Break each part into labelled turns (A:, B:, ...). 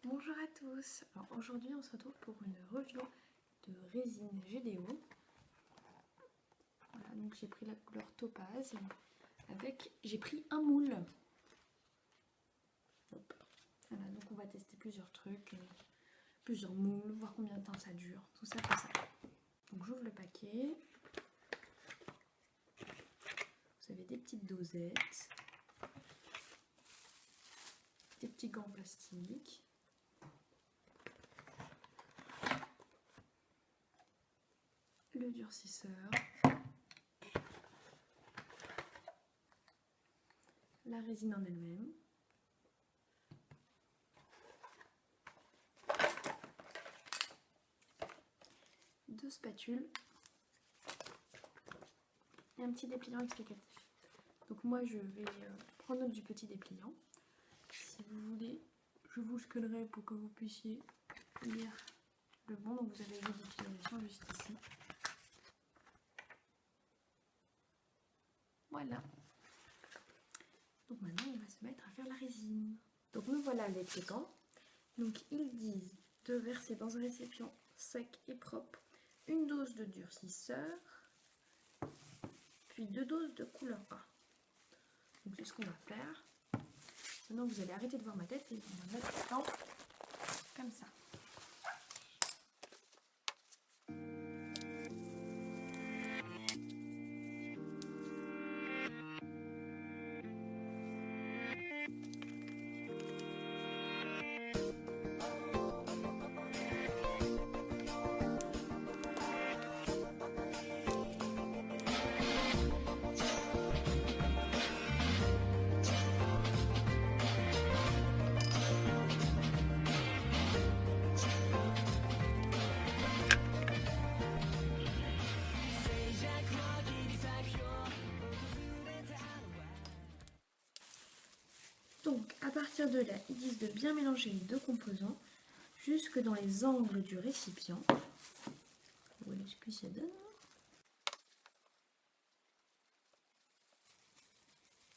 A: Bonjour à tous, alors aujourd'hui on se retrouve pour une review de résine GDO. Voilà, donc j'ai pris la couleur topaz avec, j'ai pris un moule. Hop. Voilà, donc on va tester plusieurs trucs, plusieurs moules, voir combien de temps ça dure, tout ça, tout ça. Donc j'ouvre le paquet. Vous avez des petites dosettes, des petits gants en plastique. Le durcisseur, la résine en elle-même, deux spatules et un petit dépliant explicatif. Donc moi je vais prendre note du petit dépliant. Si vous voulez, je vous scannerai pour que vous puissiez lire le bon. Donc vous avez les utilisations juste ici. Voilà. Donc maintenant on va se mettre à faire la résine. Donc nous voilà les gants. Donc ils disent de verser dans un récipient sec et propre une dose de durcisseur, puis 2 doses de couleur A. Donc c'est ce qu'on va faire. Maintenant vous allez arrêter de voir ma tête et on va mettre le temps comme ça. Donc à partir de là, ils disent de bien mélanger les deux composants jusque dans les angles du récipient. Voilà ce que ça donne.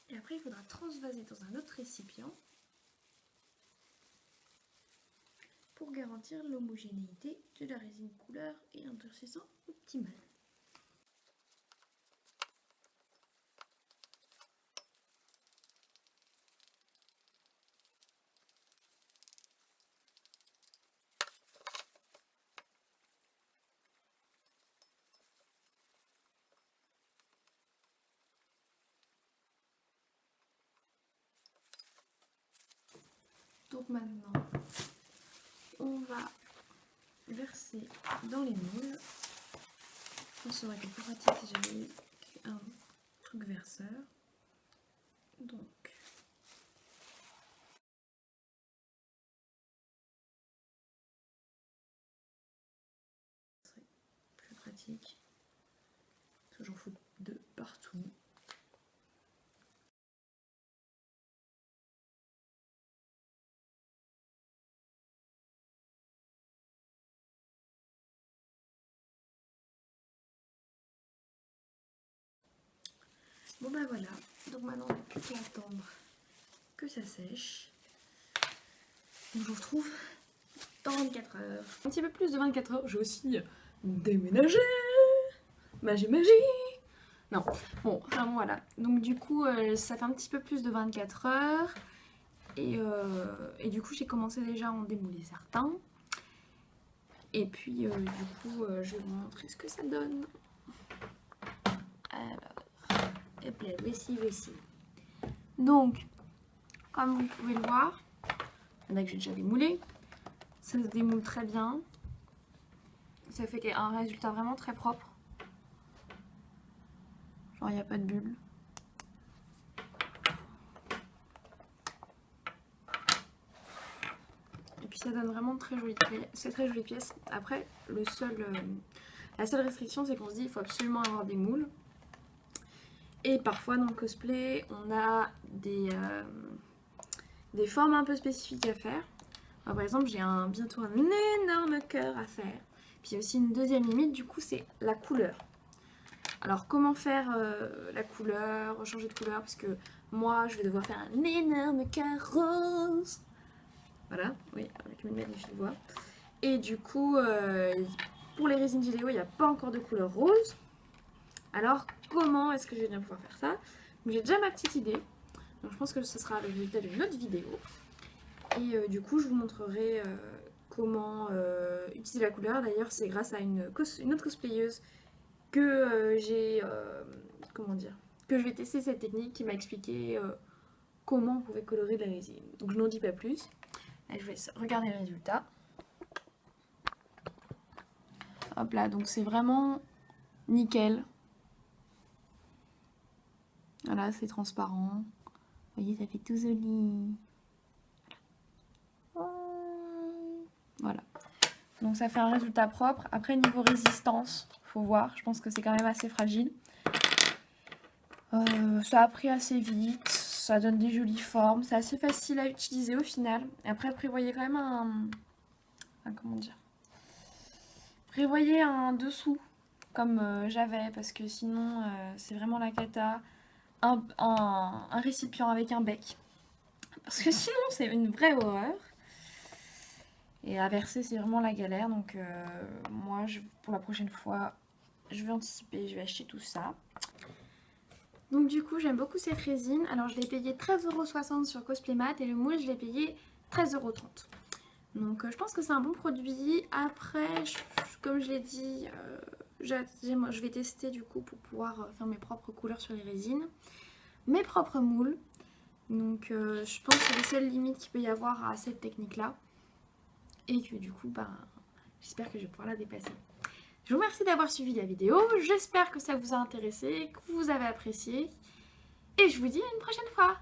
A: Et après il faudra transvaser dans un autre récipient pour garantir l'homogénéité de la résine couleur et un durcissant optimal. Donc maintenant, on va verser dans les moules. Ça aurait été plus pratique si j'avais eu un truc verseur. Donc, ce serait plus pratique. Parce que j'en fous de partout. Bon bah voilà, donc maintenant on n'a plus qu'à attendre que ça sèche. Donc je vous retrouve dans 24 heures. Un petit peu plus de 24 heures, j'ai aussi déménagé. Magie. Non, bon, vraiment voilà. Donc du coup, ça fait un petit peu plus de 24 heures. Et du coup, j'ai commencé déjà à en démouler certains. Et puis du coup, je vais vous montrer ce que ça donne. Alors, et puis voici. Donc, comme vous pouvez le voir, il y en a que j'ai déjà démoulé. Ça se démoule très bien. Ça fait un résultat vraiment très propre. Genre, il n'y a pas de bulles. Et puis ça donne vraiment de très jolies pièces. C'est très jolies pièces. Après, la seule restriction, c'est qu'on se dit qu'il faut absolument avoir des moules. Et parfois dans le cosplay, on a des formes un peu spécifiques à faire. Alors, par exemple, j'ai bientôt un énorme cœur à faire. Puis il y a aussi une deuxième limite, du coup, c'est la couleur. Alors comment faire la couleur, changer de couleur, parce que moi je vais devoir faire un énorme cœur rose. Voilà, oui, avec une magnifique voix. Et du coup, pour les résines Géléo, il n'y a pas encore de couleur rose. Alors comment est-ce que je vais bien pouvoir faire ça? J'ai déjà ma petite idée. Donc je pense que ce sera le résultat d'une autre vidéo. Et du coup, je vous montrerai comment utiliser la couleur. D'ailleurs, c'est grâce à une autre cosplayeuse que comment dire, que je vais tester cette technique, qui m'a expliqué comment on pouvait colorer de la résine. Donc je n'en dis pas plus. Allez, je vais regarder le résultat. Hop là, donc c'est vraiment nickel. Voilà, c'est transparent. Vous voyez, ça fait tout joli. Voilà. Donc ça fait un résultat propre. Après, niveau résistance, faut voir. Je pense que c'est quand même assez fragile. Ça a pris assez vite. Ça donne des jolies formes. C'est assez facile à utiliser au final. Et après, prévoyez quand même comment dire, prévoyez un dessous comme j'avais, parce que sinon c'est vraiment la cata. Un récipient avec un bec, parce que sinon c'est une vraie horreur. Et à verser, c'est vraiment la galère. Donc moi, pour la prochaine fois, je vais anticiper, je vais acheter tout ça. Donc du coup, j'aime beaucoup cette résine. Alors je l'ai payé 13,60 € sur Cosplaymat et le moule, je l'ai payé 13,30 €. Donc je pense que c'est un bon produit. Après, comme je l'ai dit, je vais tester du coup pour pouvoir faire mes propres couleurs sur les résines. Mes propres moules. Donc je pense que c'est les seules limites qu'il peut y avoir à cette technique-là. Et que du coup, j'espère que je vais pouvoir la dépasser. Je vous remercie d'avoir suivi la vidéo. J'espère que ça vous a intéressé, que vous avez apprécié. Et je vous dis à une prochaine fois.